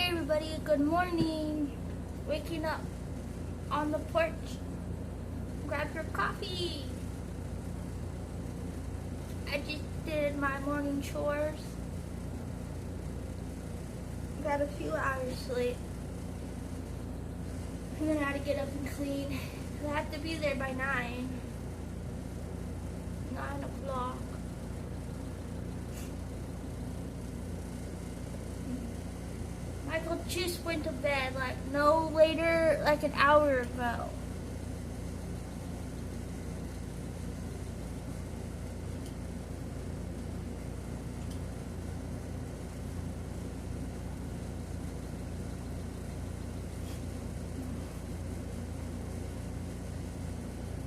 Hey everybody, good morning. Waking up on the porch. Grab your coffee. I just did my morning chores. Got a few hours sleep. And then I had to get up and clean. I have to be there by 9. 9 o'clock. Michael just went to bed like no later, like an hour ago.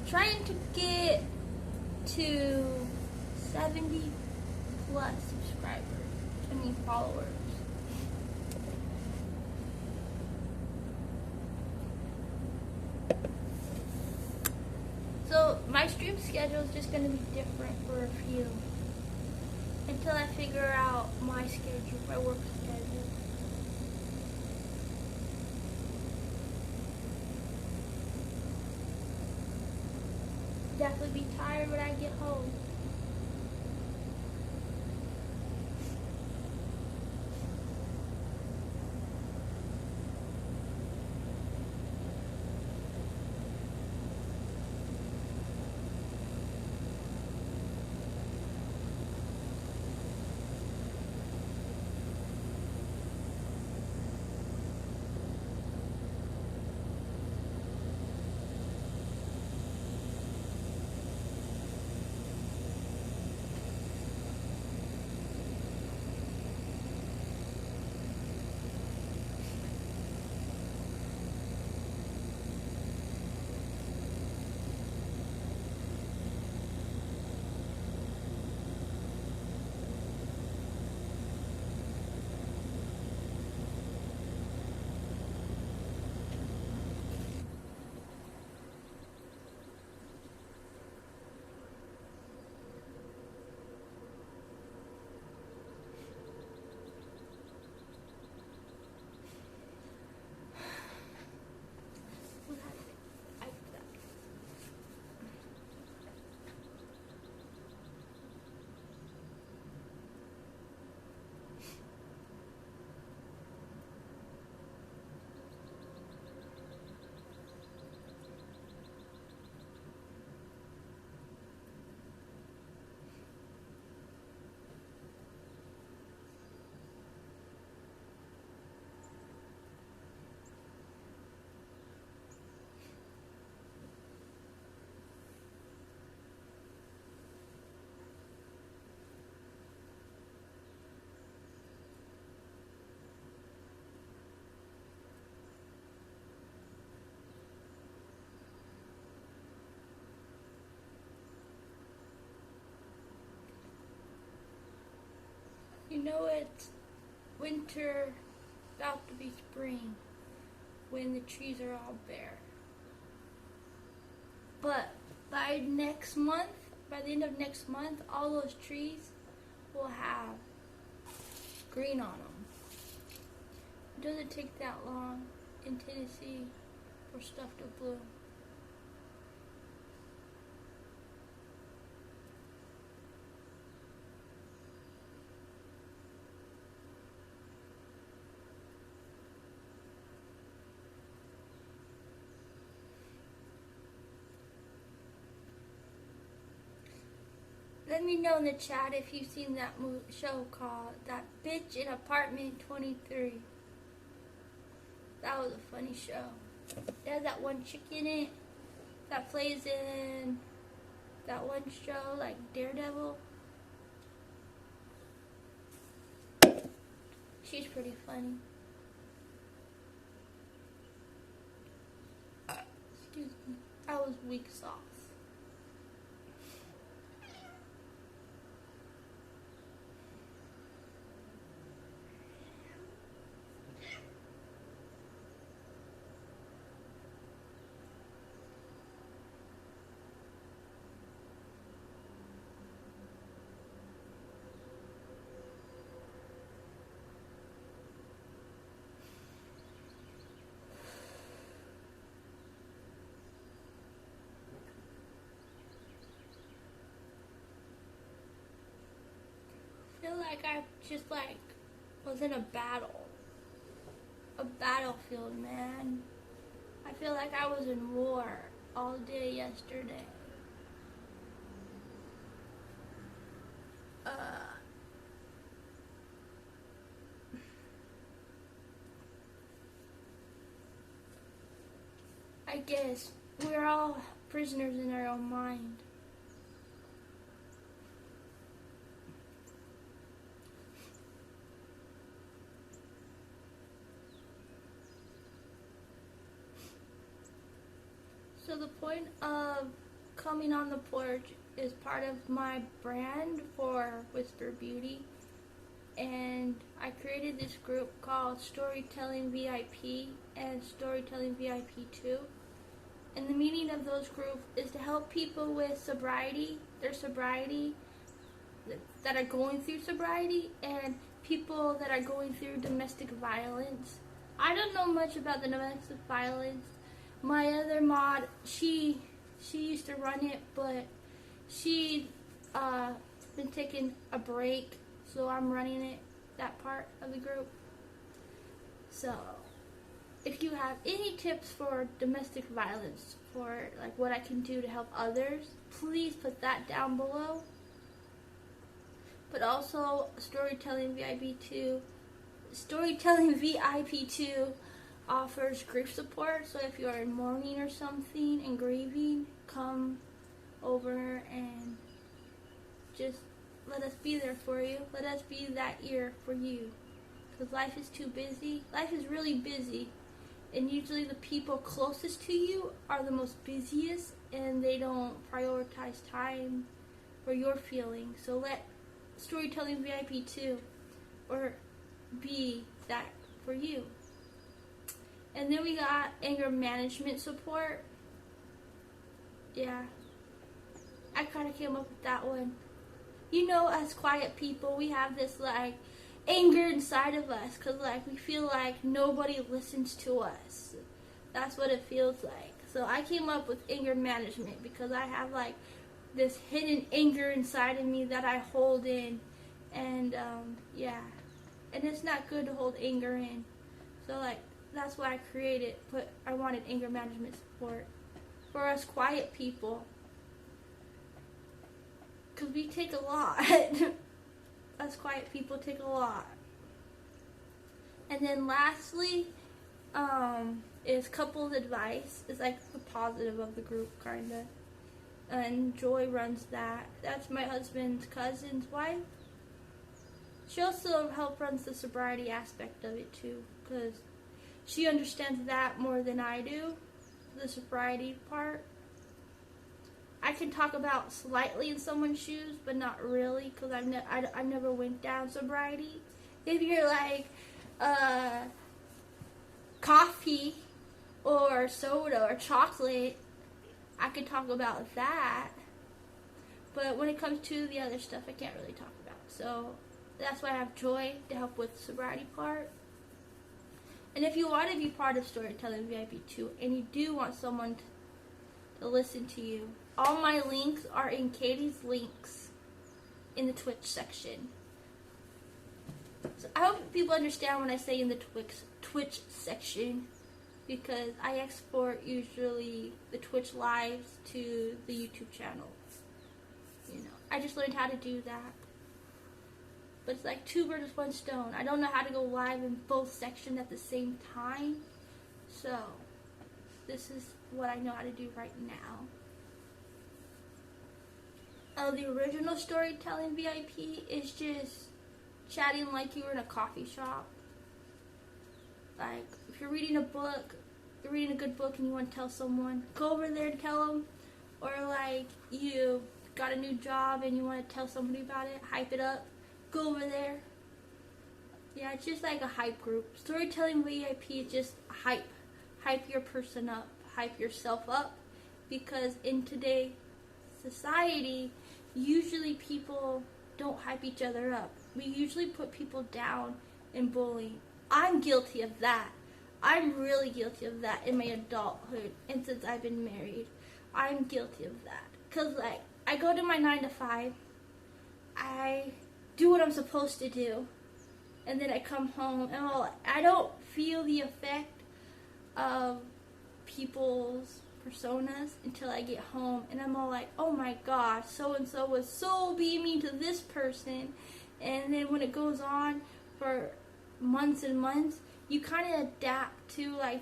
Trying to get to 70 plus subscribers. I mean followers. So my stream schedule is just going to be different for a few until I figure out my schedule, my work schedule. Definitely be tired when I get home. You know it's winter, about to be spring, when the trees are all bare. But by next month, by the end of next month, all those trees will have green on them. It doesn't take that long in Tennessee for stuff to bloom. Let me know in the chat if you've seen that show called That Bitch in Apartment 23. That was a funny show. It has that one chick in it that plays in that one show like Daredevil. She's pretty funny. Excuse me. I was weak sauce. like I just like was in a battlefield, man. I feel like I was in war all day yesterday. I guess we're all prisoners in our own mind. So the point of coming on the porch is part of my brand for Whisper Beauty. And I created this group called Storytelling VIP and Storytelling VIP 2. And the meaning of those groups is to help people with sobriety, their sobriety, that are going through sobriety, and people that are going through domestic violence. I don't know much about the domestic violence. My other mod, she used to run it, but she's been taking a break, so I'm running it, that part of the group. So if you have any tips for domestic violence, for like what I can do to help others, please put that down below. But also Storytelling VIP 2 offers grief support. So if you are in mourning or something and grieving, come over and just let us be there for you. Let us be that ear for you. Because life is too busy. Life is really busy. And usually the people closest to you are the most busiest, and they don't prioritize time for your feelings. So let Storytelling VIP 2 or be that for you. And then we got anger management support. Yeah, I kind of came up with that one. You know, as quiet people, we have this like anger inside of us because like we feel like nobody listens to us. That's what it feels like. So I came up with anger management because I have like this hidden anger inside of me that I hold in, and yeah, and it's not good to hold anger in. So like that's why I created, but I wanted anger management support for us quiet people, because we take a lot. Us quiet people take a lot. And then lastly, is couples advice. It's like the positive of the group, kinda. And Joy runs that. That's my husband's cousin's wife. She also runs the sobriety aspect of it too, because she understands that more than I do, the sobriety part. I can talk about slightly in someone's shoes, but not really, because I never went down sobriety. If you're like coffee or soda or chocolate, I could talk about that. But when it comes to the other stuff, I can't really talk about. So that's why I have Joy to help with the sobriety part. And if you want to be part of Storytelling VIP 2 and you do want someone to listen to you, all my links are in Katie's links in the Twitch section. So I hope people understand when I say in the Twitch section, because I export usually the Twitch lives to the YouTube channel. You know, I just learned how to do that. But it's like 2 birds with 1 stone. I don't know how to go live in both sections at the same time. So this is what I know how to do right now. The original Storytelling VIP is just chatting like you were in a coffee shop. Like, if you're reading a book, you're reading a good book and you want to tell someone, go over there and tell them. Or like, you got a new job and you want to tell somebody about it, hype it up, go over there. Yeah, it's just like a hype group. Storytelling VIP is just hype. Hype your person up, hype yourself up, because in today's society, usually people don't hype each other up. We usually put people down and bully. I'm guilty of that. I'm really guilty of that in my adulthood, and since I've been married, I'm guilty of that. Cause like, I go to my 9 to 5, I do what I'm supposed to do. And then I come home and I don't feel the effect of people's personas until I get home, and I'm all like, oh my gosh, so and so was so beaming to this person. And then when it goes on for months and months, you kind of adapt to like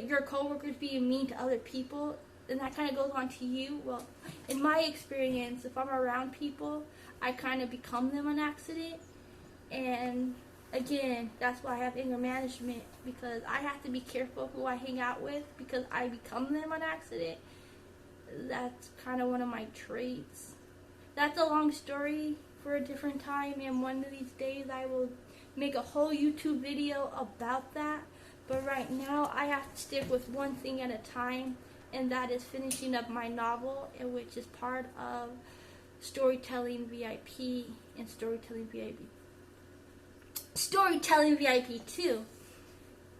your coworkers being mean to other people, and that kind of goes on to you. Well, in my experience, if I'm around people, I kind of become them on accident. And again, that's why I have anger management, because I have to be careful who I hang out with, because I become them on accident. That's kind of one of my traits. That's a long story for a different time, and one of these days I will make a whole YouTube video about that. But right now I have to stick with one thing at a time, and that is finishing up my novel, which is part of Storytelling VIP and Storytelling VIP 2,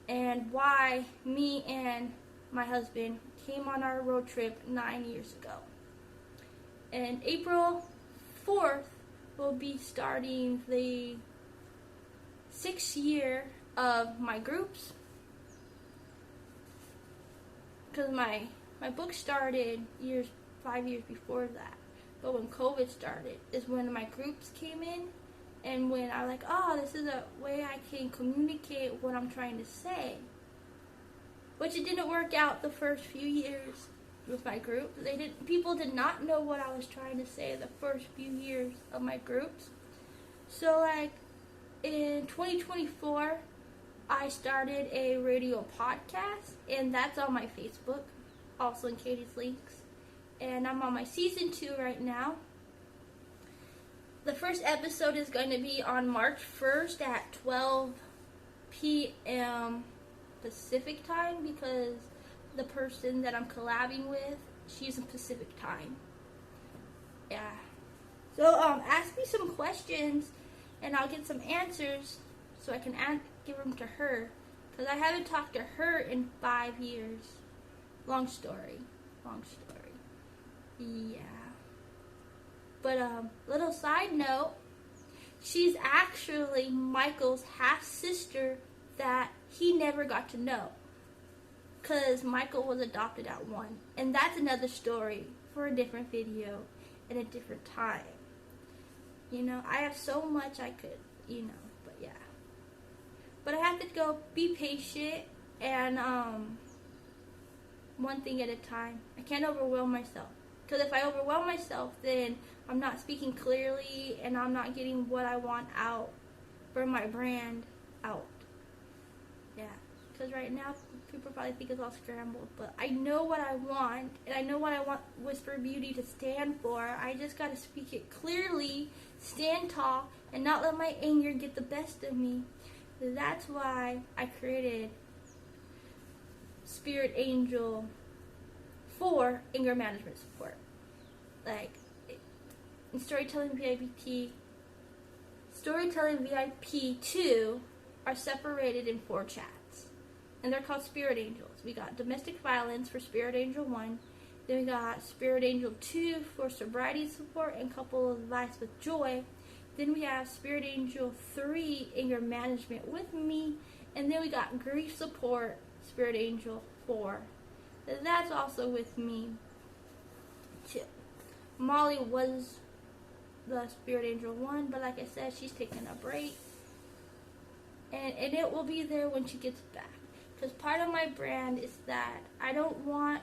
and why me and my husband came on our road trip 9 years ago. And April 4th will be starting the 6th year of my groups, because my book started 5 years before that. But when COVID started is when my groups came in. And when I like, oh, this is a way I can communicate what I'm trying to say. Which it didn't work out the first few years with my group. People did not know what I was trying to say the first few years of my groups. So like in 2024, I started a radio podcast, and that's on my Facebook, also in Katie's links. And I'm on my season 2 right now. The first episode is going to be on March 1st at 12 p.m. Pacific time, because the person that I'm collabing with, she's in Pacific time. Yeah. So ask me some questions and I'll get some answers so I can give them to her, because I haven't talked to her in 5 years. Long story. Yeah. But little side note, she's actually Michael's half-sister that he never got to know, because Michael was adopted at 1. And that's another story for a different video at a different time. You know, I have so much I could, but yeah. But I have to go be patient and one thing at a time. I can't overwhelm myself. Because if I overwhelm myself, then I'm not speaking clearly and I'm not getting what I want out for my brand out. Yeah. Because right now, people probably think it's all scrambled. But I know what I want, and I know what I want Whisper Beauty to stand for. I just got to speak it clearly, stand tall, and not let my anger get the best of me. That's why I created Spirit Angel for anger management support. Like, in Storytelling VIP 2 are separated in 4 chats. And they're called Spirit Angels. We got Domestic Violence for Spirit Angel 1. Then we got Spirit Angel 2 for sobriety support and couple advice with joy. Then we have Spirit Angel 3, anger management with me. And then we got grief support, Spirit Angel 4. That's also with me too. Molly was the Spirit Angel 1, but like I said, she's taking a break. And it will be there when she gets back. Because part of my brand is that I don't want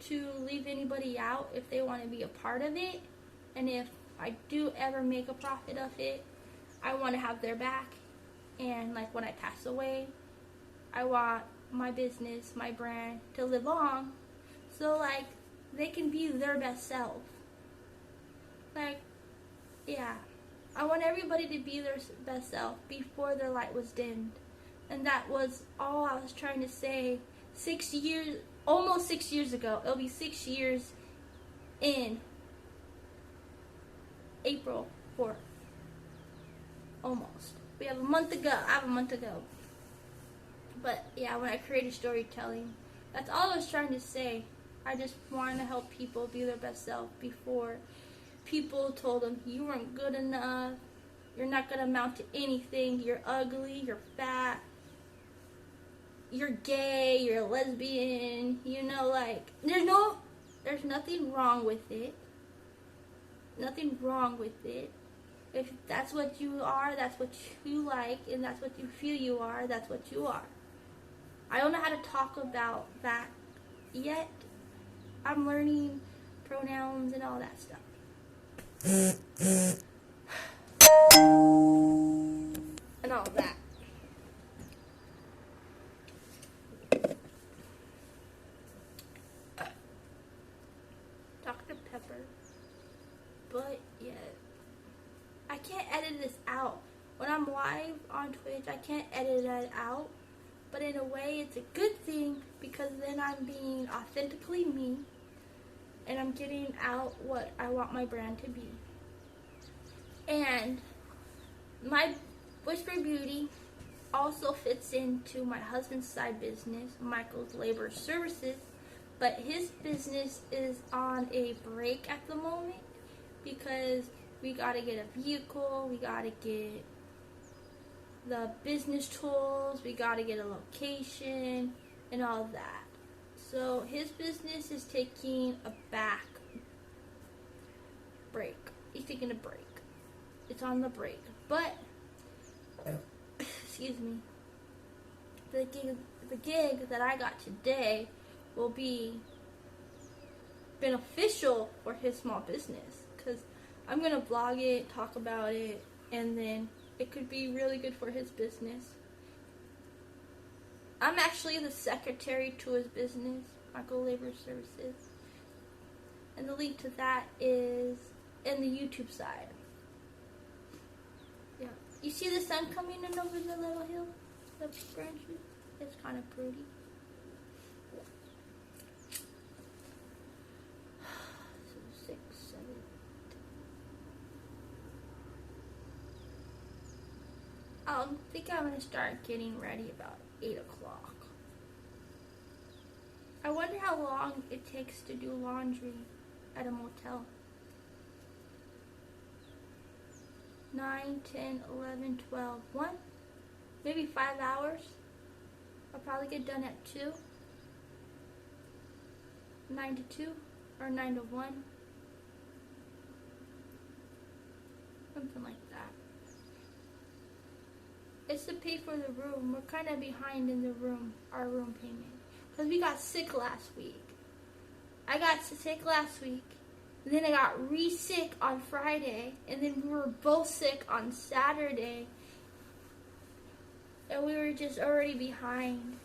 to leave anybody out if they want to be a part of it. And if I do ever make a profit of it, I want to have their back. And like when I pass away, I want my business, my brand to live on, so like they can be their best self. Like, yeah, I want everybody to be their best self before their light was dimmed. And that was all I was trying to say 6 years, almost 6 years ago. It'll be 6 years in April 4th. Almost. We have a month to go. I have a month to go. But yeah, when I created storytelling, that's all I was trying to say. I just want to help people be their best self before people told him you weren't good enough, you're not gonna amount to anything, you're ugly, you're fat, you're gay, you're a lesbian, you know, like, there's nothing wrong with it. Nothing wrong with it. If that's what you are, that's what you like, and that's what you feel you are, that's what you are. I don't know how to talk about that yet. I'm learning pronouns and all that stuff. And all that. Dr. Pepper. But yeah, I can't edit this out. When I'm live on Twitch, I can't edit it out. But in a way, it's a good thing because then I'm being authentically me. And I'm getting out what I want my brand to be. And my Whisper Beauty also fits into my husband's side business, Michael's Labor Services. But his business is on a break at the moment because we gotta get a vehicle, we gotta get the business tools, we gotta get a location, and all of that. So his business is taking a back break. He's taking a break. It's on the break. But, excuse me, the gig that I got today will be beneficial for his small business. Because I'm going to vlog it, talk about it, and then it could be really good for his business. I'm actually the secretary to his business, Michael Labor Services. And the link to that is in the YouTube side. Yeah. You see the sun coming in over the little hill? The branches? It's kind of pretty. So 6, 7. I think I'm going to start getting ready about 8 o'clock. I wonder how long it takes to do laundry at a motel. 9, 10, 11, 12, 1, maybe 5 hours. I'll probably get done at 2, 9 to 2, or 9 to 1. Something like that. It's to pay for the room. We're kind of behind in the room, our room payment. Because we got sick last week. I got sick last week. And then I got re-sick on Friday. And then we were both sick on Saturday. And we were just already behind.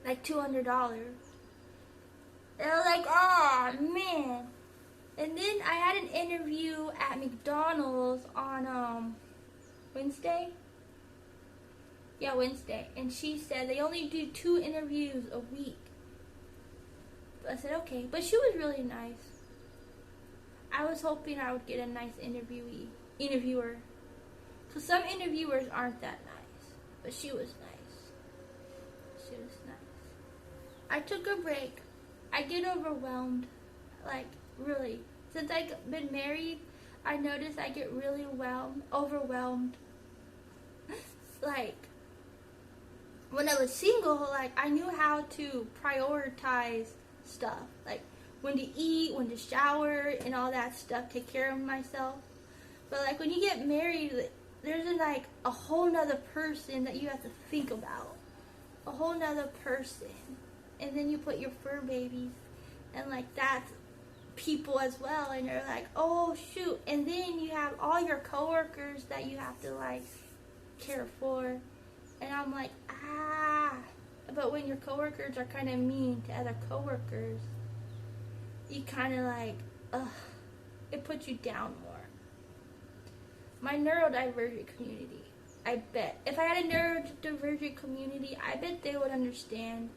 Like $200. And I was like, oh man. And then I had an interview at McDonald's on Wednesday. Yeah, Wednesday. And she said they only do 2 interviews a week. I said, okay. But she was really nice. I was hoping I would get a nice interviewer. Because some interviewers aren't that nice. But she was nice. She was nice. I took a break. I get overwhelmed. Like, really. Since I've been married, I noticed I get really overwhelmed. Like, when I was single, like, I knew how to prioritize stuff. Like, when to eat, when to shower, and all that stuff, take care of myself. But, like, when you get married, there's, like, a whole nother person that you have to think about. A whole nother person. And then you put your fur babies, and, like, that's people as well. And you're like, oh, shoot. And then you have all your coworkers that you have to, like, care for. And I'm like, ah. But when your coworkers are kind of mean to other coworkers, you kind of like, ugh, it puts you down more. My neurodivergent community, I bet. If I had a neurodivergent community, I bet they would understand.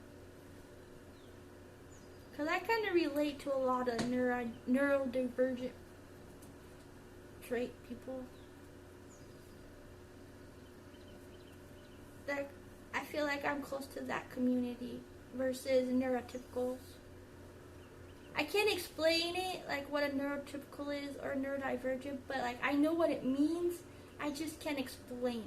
Because I kind of relate to a lot of neurodivergent trait people. Like, I feel like I'm close to that community versus neurotypicals. I can't explain it, like what a neurotypical is or neurodivergent, but like I know what it means. I just can't explain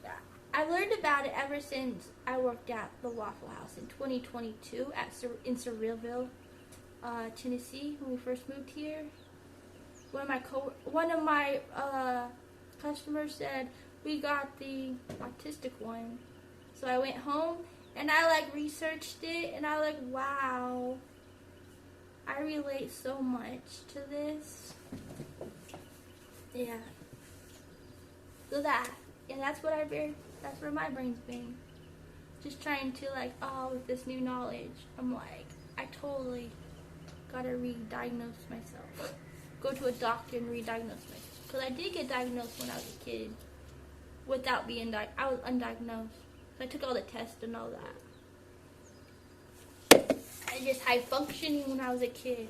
it. I learned about it ever since I worked at the Waffle House in 2022 in Surrealville, Tennessee, when we first moved here. One of my customers said we got the autistic one, so I went home and I like researched it, and I was like, wow, I relate so much to this. Yeah. So that's where my brain's been. Just trying to with this new knowledge, I'm like, I totally gotta re-diagnose myself. Go to a doctor and re-diagnose myself. Because I did get diagnosed when I was a kid. Without being I was undiagnosed. So I took all the tests and all that. I just high functioning when I was a kid.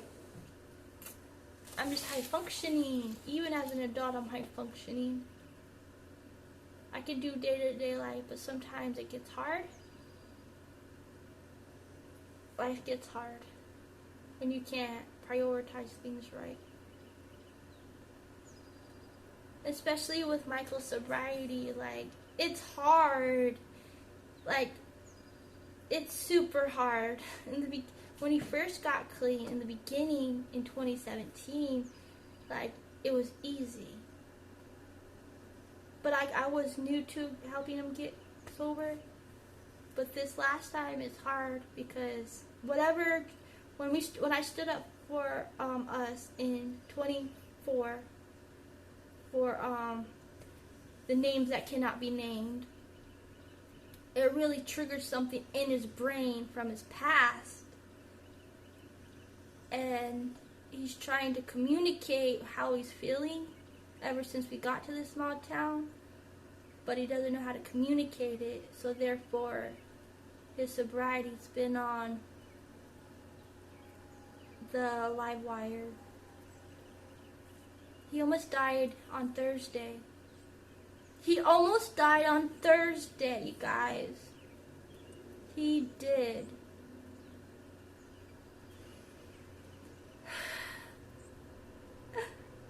I'm just high functioning. Even as an adult, I'm high functioning. I can do day-to-day life, but sometimes it gets hard. Life gets hard. And you can't prioritize things right. Especially with Michael's sobriety, it's hard. It's super hard. When he first got clean in the beginning in 2017, it was easy. But I was new to helping him get sober. But this last time it's hard because when I stood up for us in 24 for the names that cannot be named, it really triggered something in his brain from his past. And he's trying to communicate how he's feeling ever since we got to this small town, but he doesn't know how to communicate it, so therefore his sobriety's been on the live wire. He almost died on Thursday. He almost died on Thursday, you guys. He did.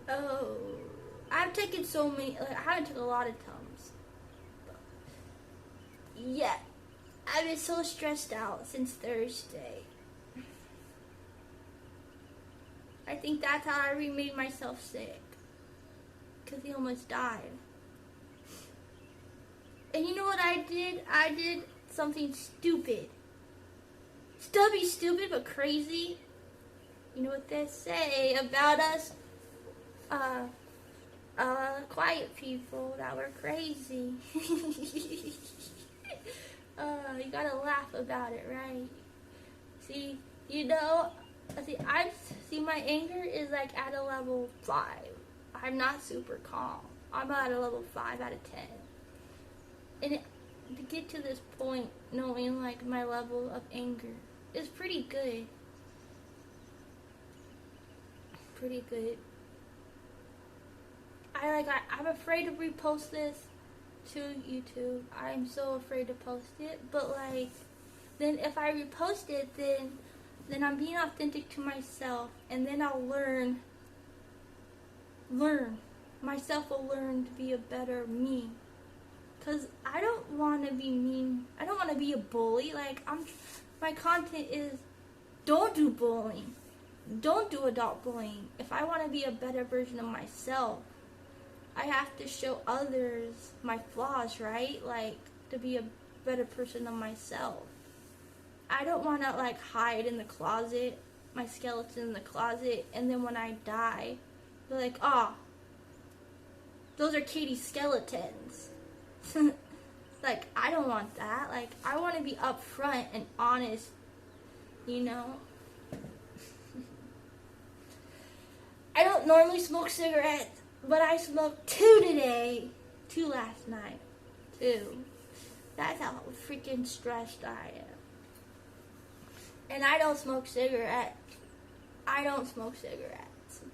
Oh, I've taken so many, I haven't taken a lot of Tums. Yeah, I've been so stressed out since Thursday. I think that's how I remade myself sick. Because he almost died. And you know what I did? I did something stupid. Stupid, but crazy. You know what they say about us? Quiet people that were crazy. You gotta laugh about it, right? See, my anger is at a level 5. I'm not super calm. I'm at a level 5 out of 10. And to get to this point, knowing my level of anger is pretty good. Pretty good. I'm afraid to repost this to YouTube. I'm so afraid to post it. But then if I repost it, then I'm being authentic to myself, and then I'll learn. Myself will learn to be a better me. Because I don't want to be mean. I don't want to be a bully. My content is, don't do bullying. Don't do adult bullying. If I want to be a better version of myself, I have to show others my flaws, right? To be a better person of myself. I don't want to hide in the closet, my skeleton in the closet, and then when I die, they're like, oh, those are Katie's skeletons. I don't want that. I want to be upfront and honest, I don't normally smoke cigarettes, but I smoked 2 today. 2 last night. 2. That's how freaking stressed I am. And I don't smoke cigarettes.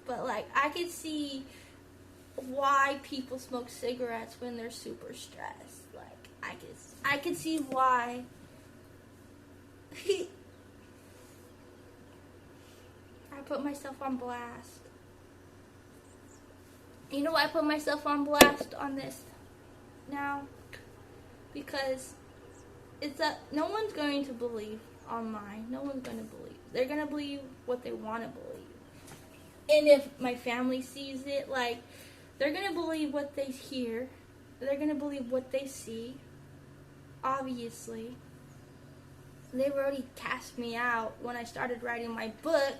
But I can see why people smoke cigarettes when they're super stressed. I can see why. put myself on blast. You know why I put myself on blast on this now? Because no one's going to believe online. No one's going to believe. They're going to believe what they want to believe. And if my family sees it, like, they're going to believe what they hear. They're going to believe what they see. Obviously. They've already cast me out when I started writing my book.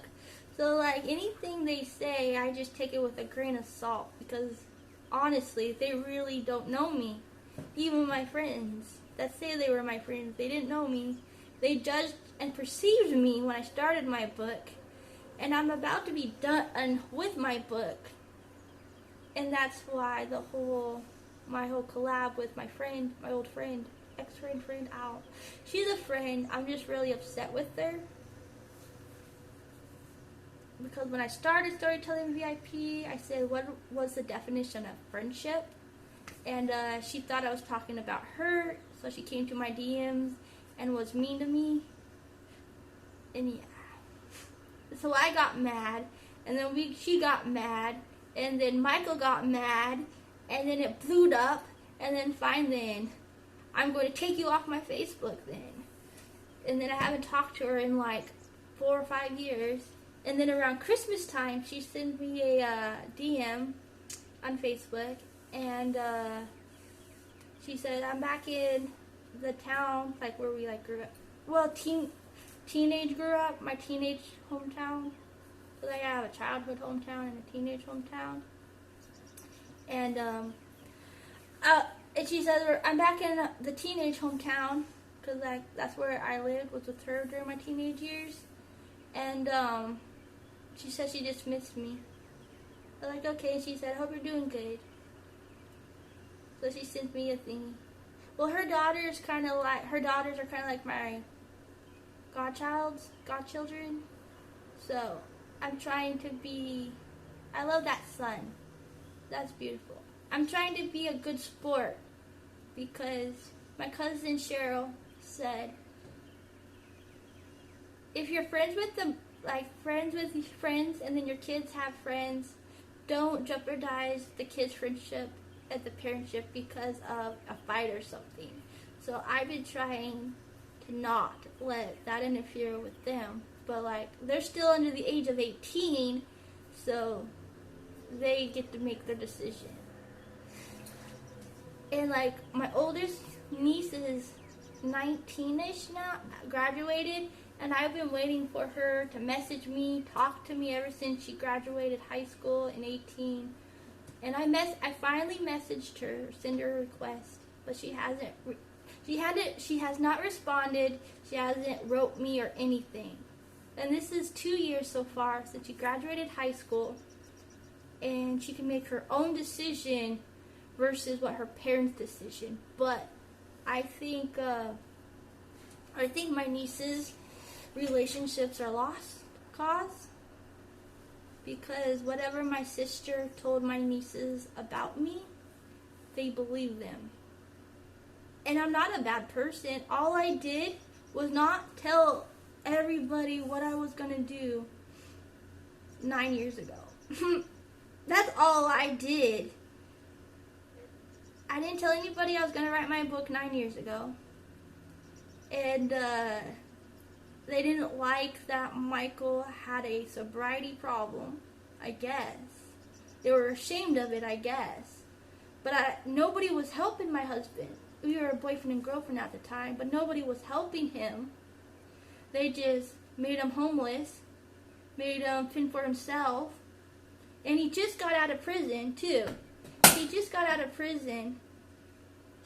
So, like, anything they say, I just take it with a grain of salt. Because, honestly, they really don't know me. Even my friends that say they were my friends, they didn't know me. They judged and perceived me when I started my book. And I'm about to be done with my book. And that's why my whole collab with my friend, my old friend, ex-friend, Al. She's a friend. I'm just really upset with her. Because when I started Storytelling VIP, I said, what was the definition of friendship? And she thought I was talking about her, so she came to my DMs and was mean to me. And yeah. So I got mad, and then she got mad, and then Michael got mad, and then it blew up, and then fine then. I'm going to take you off my Facebook then. And then I haven't talked to her in like 4 or 5 years. And then around Christmas time, she sent me a DM on Facebook, and she said, I'm back in the town, like where we like grew up. Well, teenage grew up, my teenage hometown. So like I have a childhood hometown and a teenage hometown. And she said, I'm back in the teenage hometown, because like that's where I lived, was with her during my teenage years. And she said she dismissed me. I was like, okay. She said, I hope you're doing good. So she sent me a thingy. Well, her daughters are kind of like my godchildren. So I'm trying to be. I love that son. That's beautiful. I'm trying to be a good sport, because my cousin Cheryl said, if you're friends with them, like friends with friends, and then your kids have friends, don't jeopardize the kids' friendship and the parentship because of a fight or something. So I've been trying to not let that interfere with them. But like, they're still under the age of 18, so they get to make their decision. And like, my oldest niece is 19-ish now, graduated, and I've been waiting for her to message me, talk to me ever since she graduated high school in 18. And I finally messaged her, send her a request, but she has not responded. She hasn't wrote me or anything. And this is 2 years so far since she graduated high school, and she can make her own decision versus what her parents' decision. But I think my niece's relationships are lost cause, because whatever my sister told my nieces about me, they believe them. And I'm not a bad person. All I did was not tell everybody what I was going to do 9 years ago. That's all I did. I didn't tell anybody I was going to write my book 9 years ago. And they didn't like that Michael had a sobriety problem, I guess. They were ashamed of it, I guess. But nobody was helping my husband. We were a boyfriend and girlfriend at the time, but nobody was helping him. They just made him homeless, made him fend for himself. And he just got out of prison, too. He just got out of prison.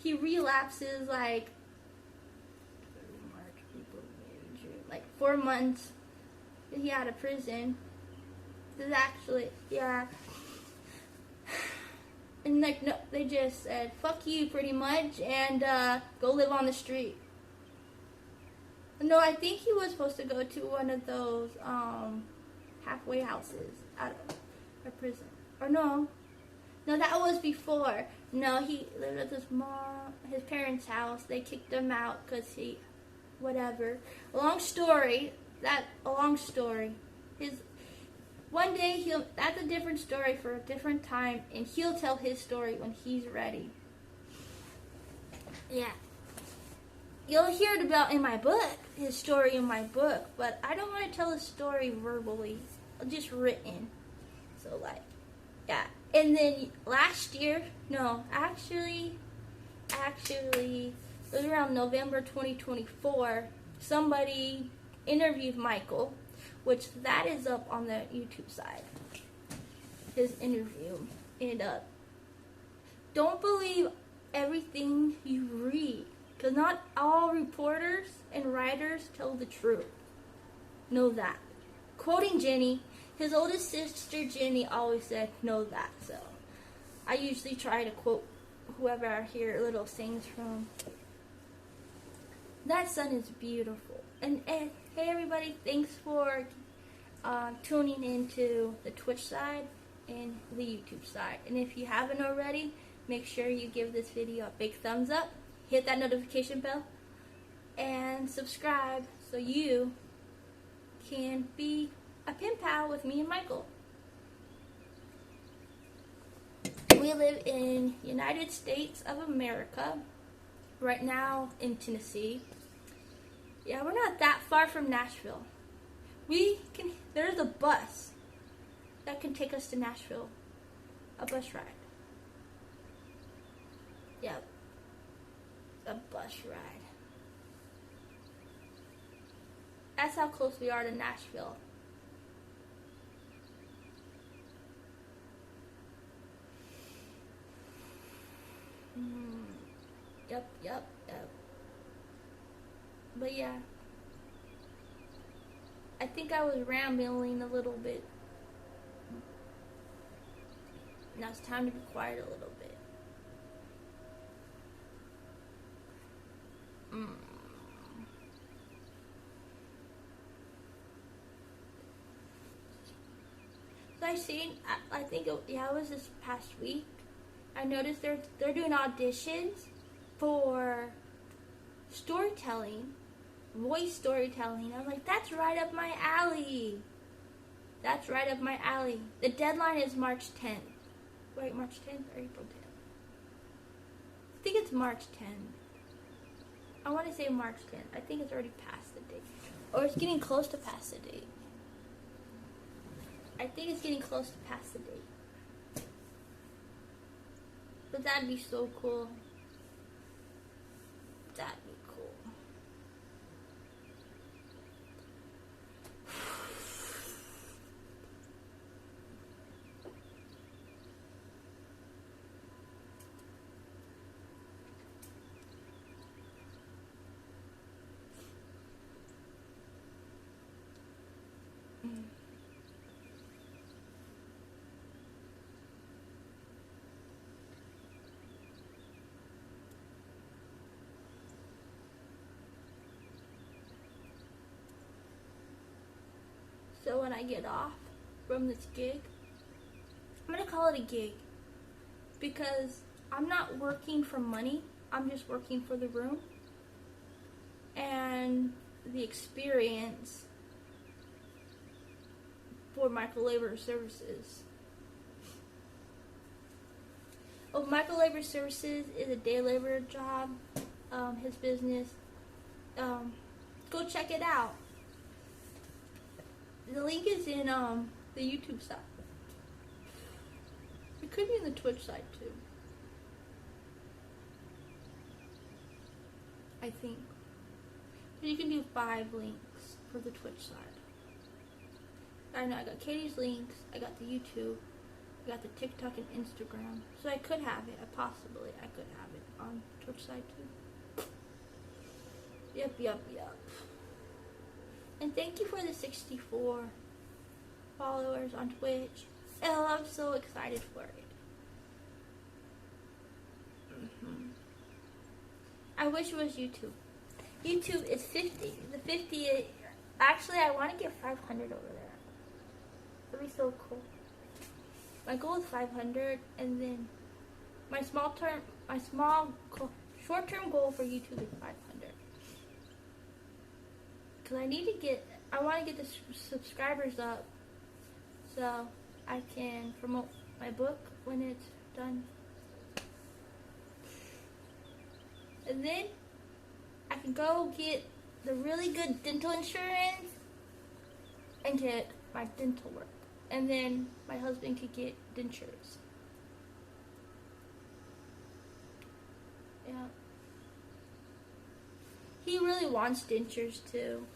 He relapses like 4 months. He out of prison. This is actually, yeah. And like, no, they just said, fuck you pretty much, and go live on the street. No, I think he was supposed to go to one of those halfway houses out of prison. Or no, that was before. No, he lived at his parents' house. They kicked him out because whatever. A long story. One day that's a different story for a different time, and he'll tell his story when he's ready. Yeah. You'll hear it about in my book, his story in my book, but I don't want to tell his story verbally, just written. So like, yeah. And then last year, no, actually, it was around November 2024, somebody interviewed Michael, which that is up on the YouTube side, his interview. And don't believe everything you read, because not all reporters and writers tell the truth. Know that. Quoting Jenny, his oldest sister Jenny always said, know that. So I usually try to quote whoever I hear little things from. That sun is beautiful. And hey everybody, thanks for tuning into the Twitch side and the YouTube side. And if you haven't already, make sure you give this video a big thumbs up, hit that notification bell, and subscribe so you can be a pen pal with me and Michael. We live in United States of America, right now in Tennessee. Yeah, we're not that far from Nashville. There's a bus that can take us to Nashville, a bus ride. Yep, a bus ride. That's how close we are to Nashville. Yep. But yeah, I think I was rambling a little bit. Now it's time to be quiet a little bit. So I think it was this past week. I noticed they're doing auditions for storytelling, voice storytelling. I'm like, that's right up my alley. That's right up my alley. The deadline is March 10th. Wait, March 10th or April 10th? I think it's March 10th. I want to say March 10th. I think it's already past the date. Or it's getting close to past the date. I think it's getting close to past the date. But that'd be so cool. That'd be cool. So when I get off from this gig, I'm going to call it a gig, because I'm not working for money. I'm just working for the room and the experience for Michael Labor Services. Oh, Michael Labor Services is a day labor job, his business. Go check it out. The link is in the YouTube side. It could be in the Twitch side too, I think. But you can do 5 links for the Twitch side. I know I got Katie's links, I got the YouTube, I got the TikTok and Instagram. So I could have it, I could have it on Twitch side too. Yep. And thank you for the 64 followers on Twitch. Oh, I'm so excited for it. I wish it was YouTube. YouTube is 50. The 50, actually I want to get 500 over there. That'd be so cool. My goal is 500, and then my short-term goal for YouTube is 500. Because I want to get the subscribers up so I can promote my book when it's done. And then I can go get the really good dental insurance and get my dental work. And then my husband could get dentures. Yeah. He really wants dentures too.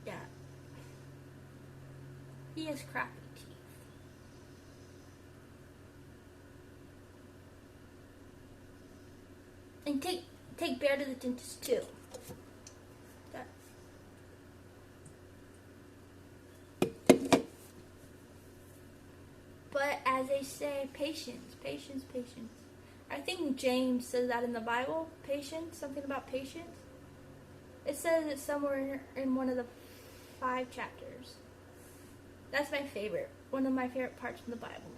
Yeah. He has crappy teeth. And take Bear to the dentist too. Yeah. But as they say, patience, patience, patience. I think James says that in the Bible, patience, something about patience. It says it somewhere in one of the 5 chapters. That's my favorite, one of my favorite parts in the Bible.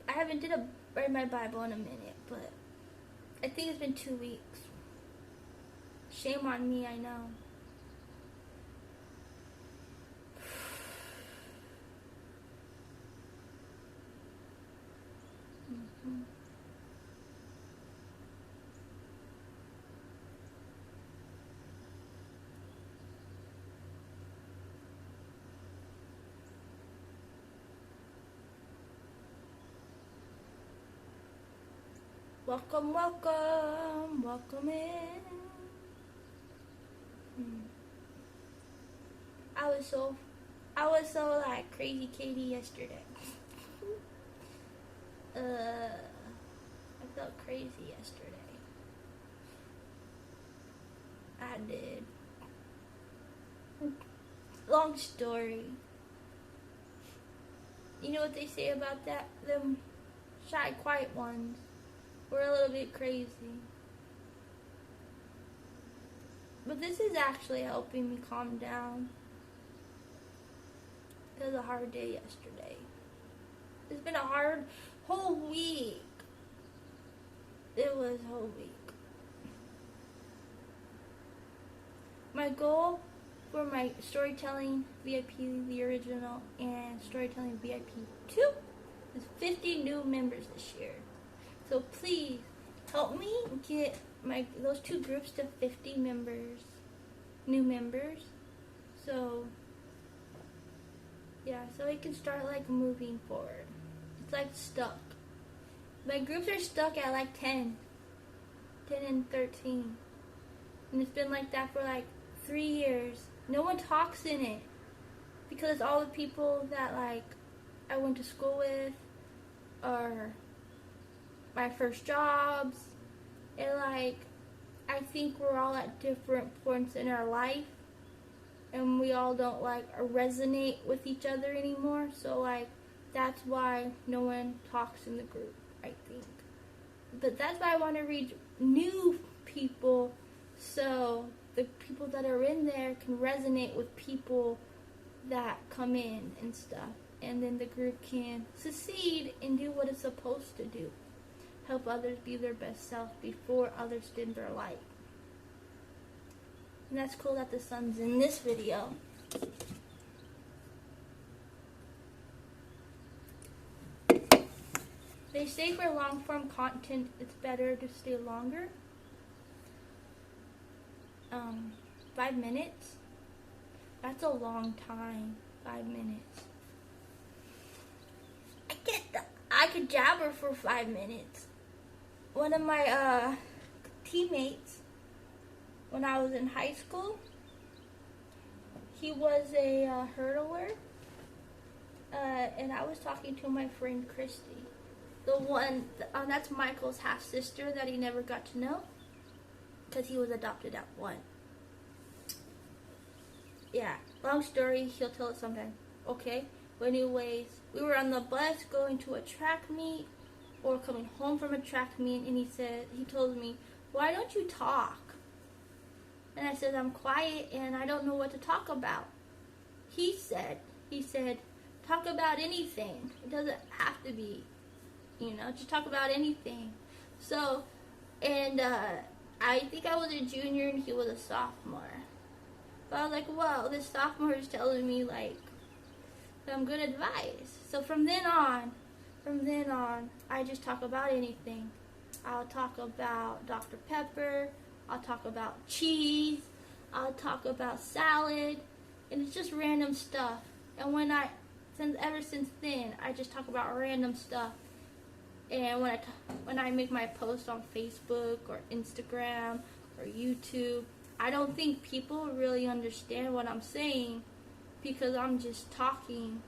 I haven't read my Bible in a minute, but I think it's been 2 weeks. Shame on me, I know. Welcome, welcome, welcome in. I was so like crazy Katie yesterday. I felt crazy yesterday. I did. Long story. You know what they say about that? Them shy, quiet ones. We're a little bit crazy. But this is actually helping me calm down. It was a hard day yesterday. It's been a hard whole week. It was a whole week. My goal for my storytelling VIP, the original, and storytelling VIP 2 is 50 new members this year. So please help me get those 2 groups to 50 members, new members. So yeah, so we can start like moving forward. It's like stuck. My groups are stuck at like 10 and 13. And it's been like that for like 3 years. No one talks in it because all the people that like I went to school with are my first jobs, and like I think we're all at different points in our life, and we all don't like resonate with each other anymore. So like that's why no one talks in the group, I think. But that's why I want to reach new people, so the people that are in there can resonate with people that come in and stuff, and then the group can succeed and do what it's supposed to do. Help others be their best self before others dim their light. And that's cool that the sun's in this video. They say for long form content, it's better to stay longer. 5 minutes. That's a long time. 5 minutes. I could jabber for 5 minutes. One of my teammates, when I was in high school, he was a hurdler, and I was talking to my friend Christy, the one that's Michael's half sister that he never got to know because he was adopted at 1. Yeah, long story, he'll tell it sometime. Okay, but anyways, we were on the bus going to a track meet or coming home from a track meet, and he told me, why don't you talk? And I said, I'm quiet and I don't know what to talk about. He said, talk about anything. It doesn't have to be, just talk about anything. So, and I think I was a junior and he was a sophomore. But I was like, whoa, this sophomore is telling me like some good advice. So from then on, I just talk about anything. I'll talk about Dr. Pepper. I'll talk about cheese. I'll talk about salad. And it's just random stuff. And ever since then, I just talk about random stuff. And when I make my posts on Facebook or Instagram or YouTube, I don't think people really understand what I'm saying because I'm just talking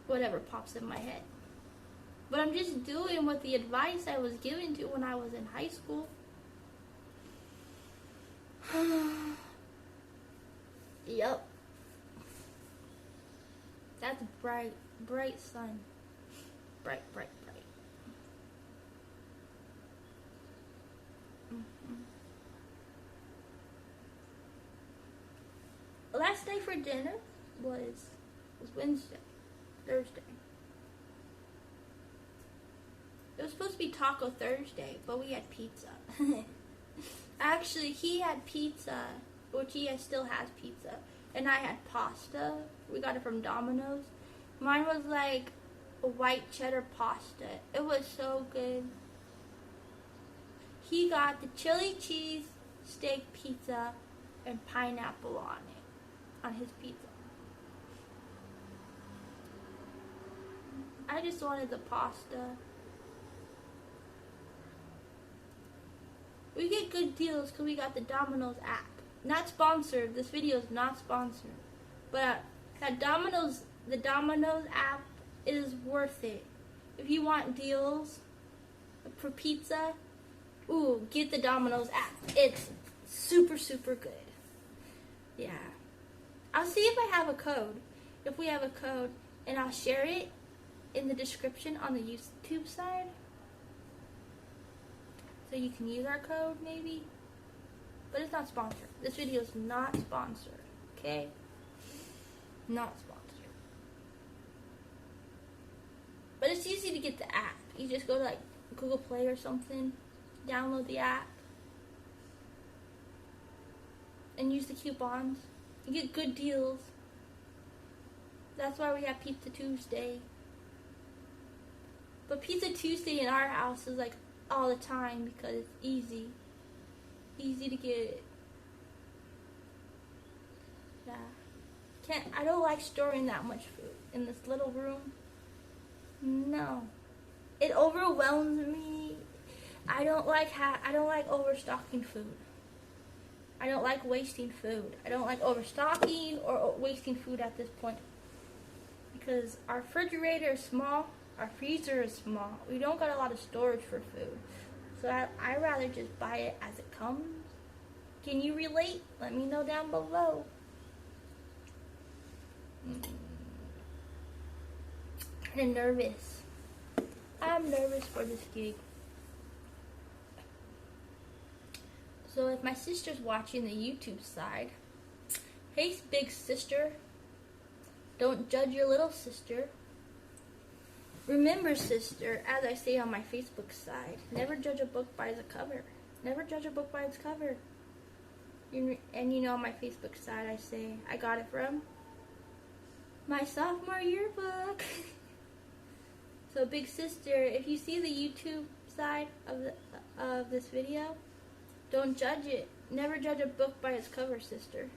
whatever pops in my head. But I'm just doing what the advice I was given to when I was in high school. Yep. That's bright sun. Bright. Last day for dinner was Thursday. It was supposed to be Taco Thursday, but we had pizza. Actually, he had pizza, which he still has pizza, and I had pasta. We got it from Domino's. Mine was like a white cheddar pasta. It was so good. He got the chili cheese steak pizza and pineapple on his pizza. I just wanted the pasta. We get good deals because we got the Domino's app. Not sponsored. This video is not sponsored. But the Domino's app is worth it. If you want deals for pizza, get the Domino's app. It's super good. Yeah. I'll see if I have a code. If we have a code, and I'll share it in the description on the YouTube side. So you can use our code maybe. But it's not sponsored. This video is not sponsored. Okay? Not sponsored. But it's easy to get the app. You just go to like Google Play or something, download the app, and use the coupons. You get good deals. That's why we have Pizza Tuesday. But Pizza Tuesday in our house is like all the time because it's easy. Easy to get it. Yeah. I don't like storing that much food in this little room. No. It overwhelms me. I don't like overstocking food. I don't like wasting food. I don't like overstocking or wasting food at this point. Because our refrigerator is small, our freezer is small. We don't got a lot of storage for food. So I rather just buy it as it comes. Can you relate? Let me know down below. I'm nervous. I'm nervous for this gig. So if my sister's watching the YouTube side, hey big sister, don't judge your little sister. Remember, sister, as I say on my Facebook side, never judge a book by the cover. Never judge a book by its cover. And you know on my Facebook side I say, I got it from my sophomore yearbook. So big sister, if you see the YouTube side of this video, don't judge it. Never judge a book by its cover, sister.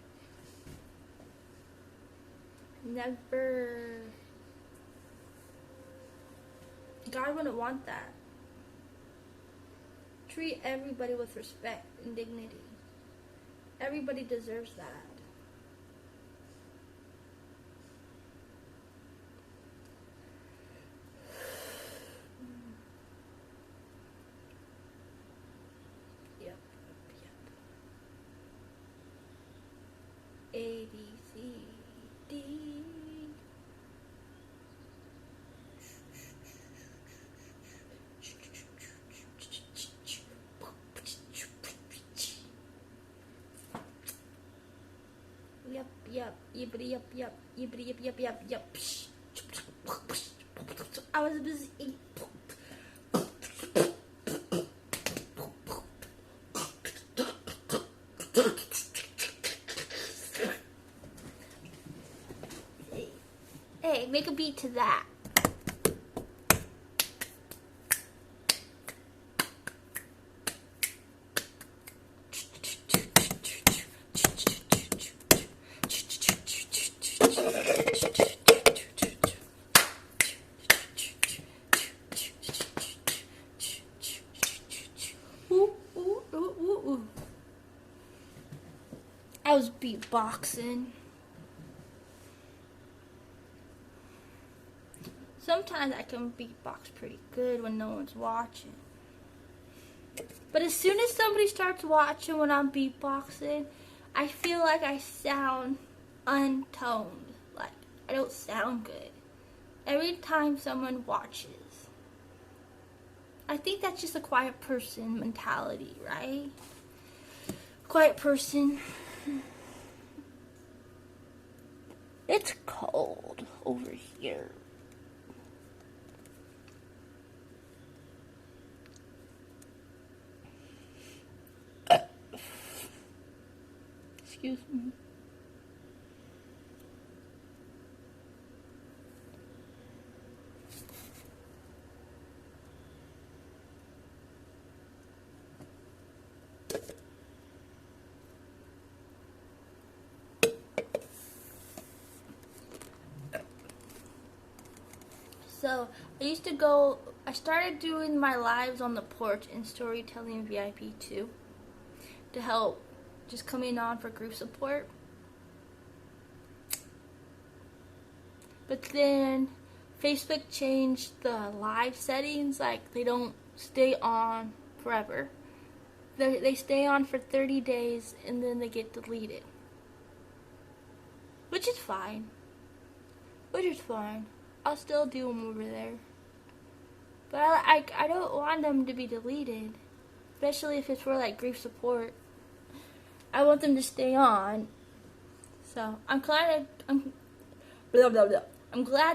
Never. God wouldn't want that. Treat everybody with respect and dignity. Everybody deserves that. A, B, C, D. Yep, yippity, yep, yippity, yep. I was busy. Hey, make a beat to that. I was beatboxing. Sometimes I can beatbox pretty good when no one's watching. But as soon as somebody starts watching when I'm beatboxing, I feel like I sound untoned. Like, I don't sound good. Every time someone watches. I think that's just a quiet person mentality, right? Quiet person. It's cold over here. Excuse me. So, I started doing my lives on the porch in Storytelling VIP 2 to help just coming on for group support. But then Facebook changed the live settings, like they don't stay on forever. They stay on for 30 days and then they get deleted. Which is fine. I'll still do them over there. But I don't want them to be deleted. Especially if it's for like grief support. I want them to stay on. So I'm glad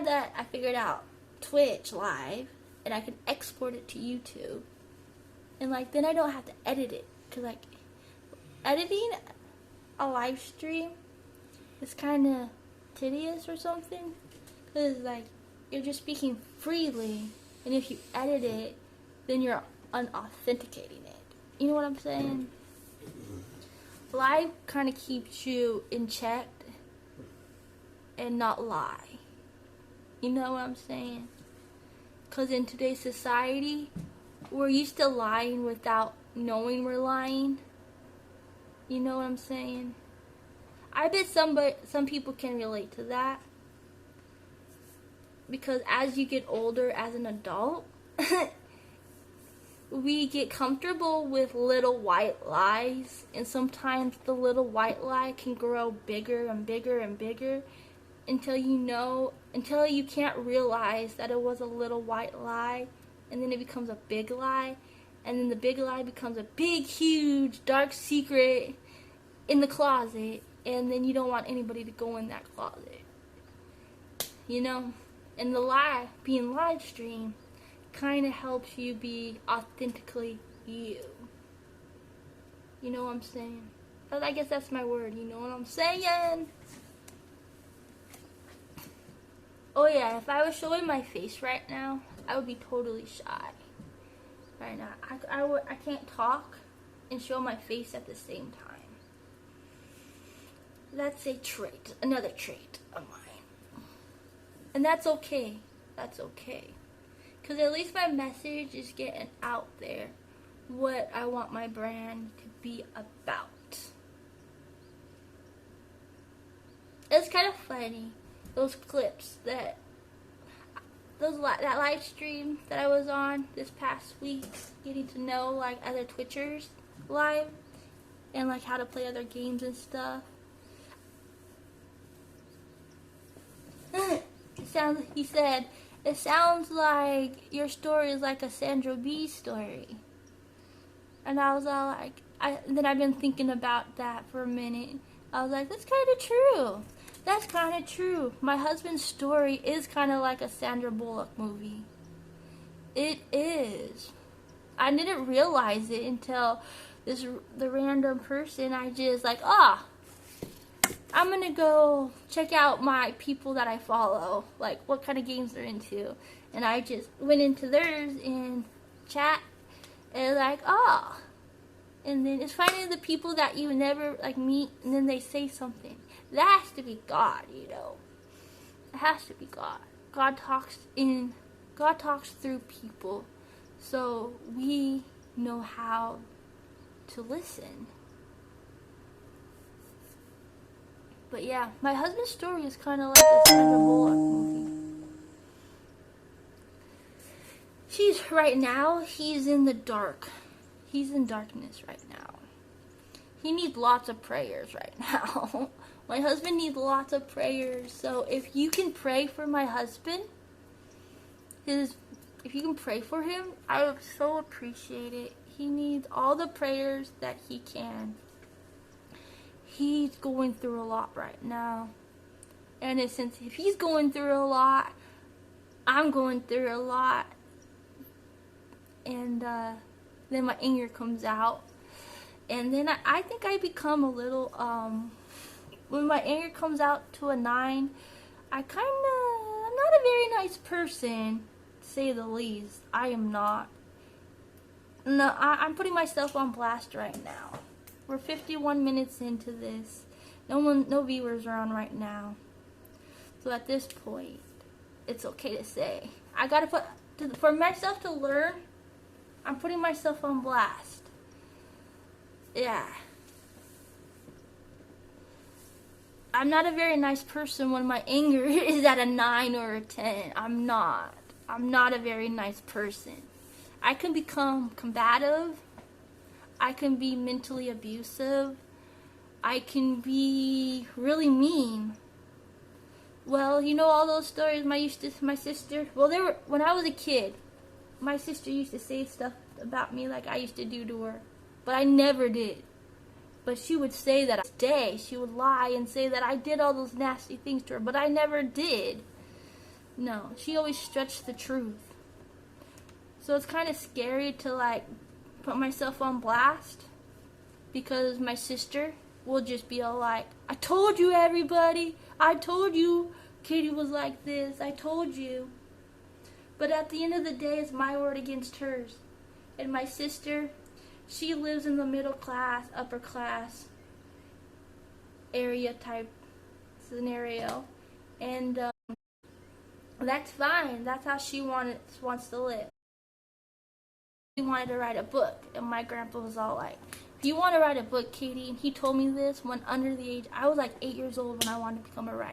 that I figured out Twitch live and I can export it to YouTube. And like then I don't have to edit it. Cause like editing a live stream is kinda tedious or something. Cause like you're just speaking freely, and if you edit it, then you're unauthenticating it. You know what I'm saying? Live kind of keeps you in check and not lie. You know what I'm saying? Because in today's society, we're used to lying without knowing we're lying. You know what I'm saying? I bet some people can relate to that. Because as you get older as an adult, we get comfortable with little white lies, and sometimes the little white lie can grow bigger and bigger and bigger until you can't realize that it was a little white lie, and then it becomes a big lie, and then the big lie becomes a big, huge, dark secret in the closet, and then you don't want anybody to go in that closet. You know? And the lie, being live streamed, kind of helps you be authentically you. You know what I'm saying? I guess that's my word. You know what I'm saying? Oh yeah, if I was showing my face right now, I would be totally shy. Right now, I can't talk and show my face at the same time. That's a trait, another trait of mine. And that's okay. That's okay. Because at least my message is getting out there. What I want my brand to be about. It's kind of funny. Those clips that live stream that I was on this past week. Getting to know like other Twitchers live. And like how to play other games and stuff. He said, it sounds like your story is like a Sandra Bee story. And I was all like, then I've been thinking about that for a minute. I was like, that's kind of true. That's kind of true. My husband's story is kind of like a Sandra Bullock movie. It is. I didn't realize it until the random person, I just like, oh, I'm gonna go check out my people that I follow, like what kind of games they're into. And I just went into theirs in chat and like, oh. And then it's finding the people that you never like meet, and then they say something. That has to be God, you know. It has to be God. God talks through people, so we know how to listen. But yeah, my husband's story is kind of like a Sandra Bullock movie. He's in the dark. He's in darkness right now. He needs lots of prayers right now. My husband needs lots of prayers. So if you can pray for my husband, if you can pray for him, I would so appreciate it. He needs all the prayers that he can. He's going through a lot right now. And since if he's going through a lot, I'm going through a lot. And then my anger comes out. And then I think I become a little, when my anger comes out to a 9, I'm not a very nice person, to say the least. I am not. No, I'm putting myself on blast right now. We're 51 minutes into this. No viewers are on right now. So at this point, it's okay to say. I gotta for myself to learn, I'm putting myself on blast. Yeah. I'm not a very nice person when my anger is at a 9 or a 10. I'm not a very nice person. I can become combative. I can be mentally abusive. I can be really mean. Well, you know all those stories my sister, well, when I was a kid, my sister used to say stuff about me like I used to do to her, but I never did. But she would say that she would lie and say that I did all those nasty things to her, but I never did. No, she always stretched the truth. So it's kind of scary to like put myself on blast, because my sister will just be all like, I told you, everybody. I told you Katie was like this. I told you. But at the end of the day, it's my word against hers. And my sister, she lives in the middle class, upper class area type scenario. And that's fine. That's how she wants to live. She wanted to write a book. And my grandpa was all like, if you want to write a book, Katie, and he told me this when under the age, I was like 8 years old when I wanted to become a writer.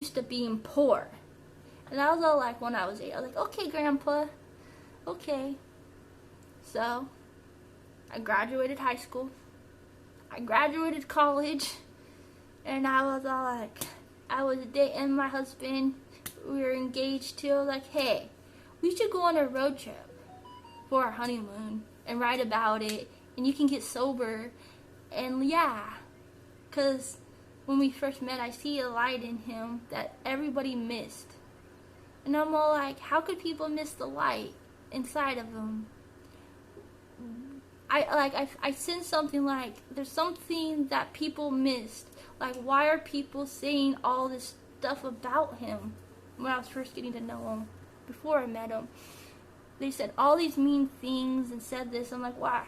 I used to being poor. And I was all like, when I was 8, I was like, okay, Grandpa, okay. So, I graduated high school. I graduated college. And I was all like, I was dating my husband. We were engaged too. I was like, hey, we should go on a road trip for our honeymoon and write about it. And you can get sober. And yeah, because when we first met, I see a light in him that everybody missed. And I'm all like, how could people miss the light inside of them? I sense something like, there's something that people missed. Like, why are people saying all this stuff about him when I was first getting to know him, before I met him? They said all these mean things and said this. I'm like, why?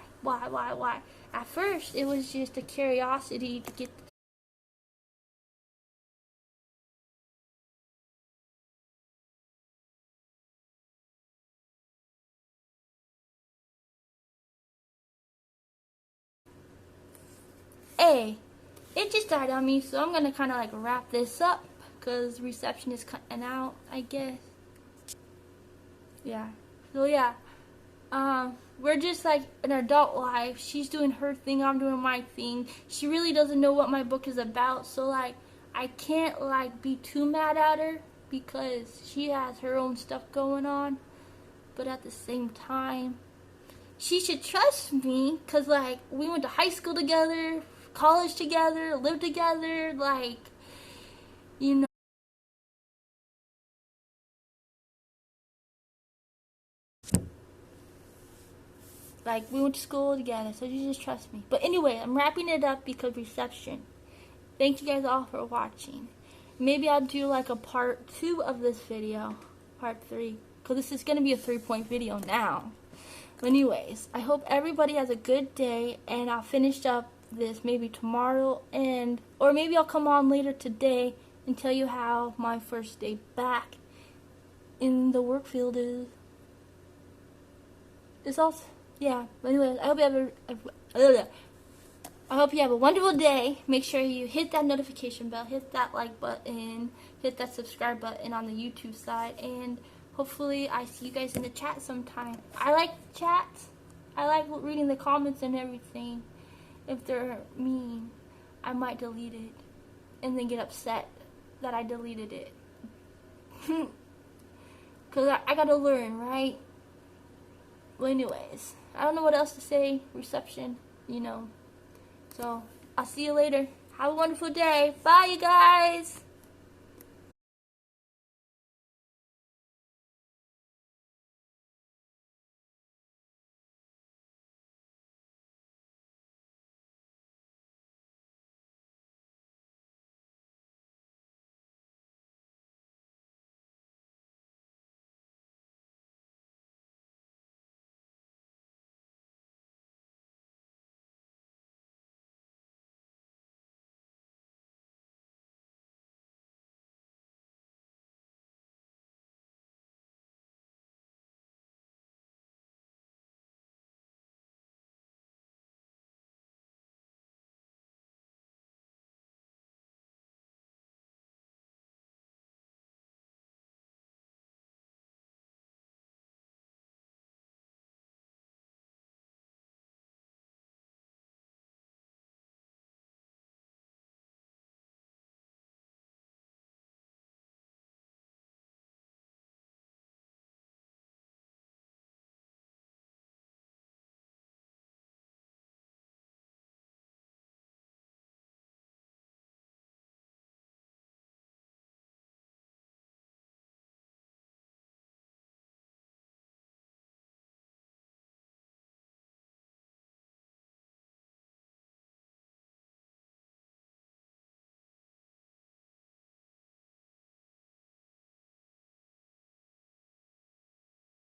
At first, it was just a curiosity to get Hey, it just died on me, so I'm gonna kind of like wrap this up because reception is cutting out, I guess. Yeah. So yeah, we're just like an adult life. She's doing her thing, I'm doing my thing. She really doesn't know what my book is about, so like I can't like be too mad at her because she has her own stuff going on. But at the same time, she should trust me because like we went to high school together, college together, lived together, like, you know. Like, we went to school together, so you just trust me. But anyway, I'm wrapping it up because reception. Thank you guys all for watching. Maybe I'll do like a part 2 of this video. Part 3. Because this is going to be a 3-point video now. But anyways, I hope everybody has a good day. And I'll finish up this maybe tomorrow. Or maybe I'll come on later today and tell you how my first day back in the work field is. It's also... Yeah, but anyways, I hope you have a wonderful day. Make sure you hit that notification bell, hit that like button, hit that subscribe button on the YouTube side, and hopefully I see you guys in the chat sometime. I like chats. I like reading the comments and everything. If they're mean, I might delete it and then get upset that I deleted it. Because I gotta learn, right? Well, anyways, I don't know what else to say. Reception, you know. So, I'll see you later. Have a wonderful day. Bye, you guys.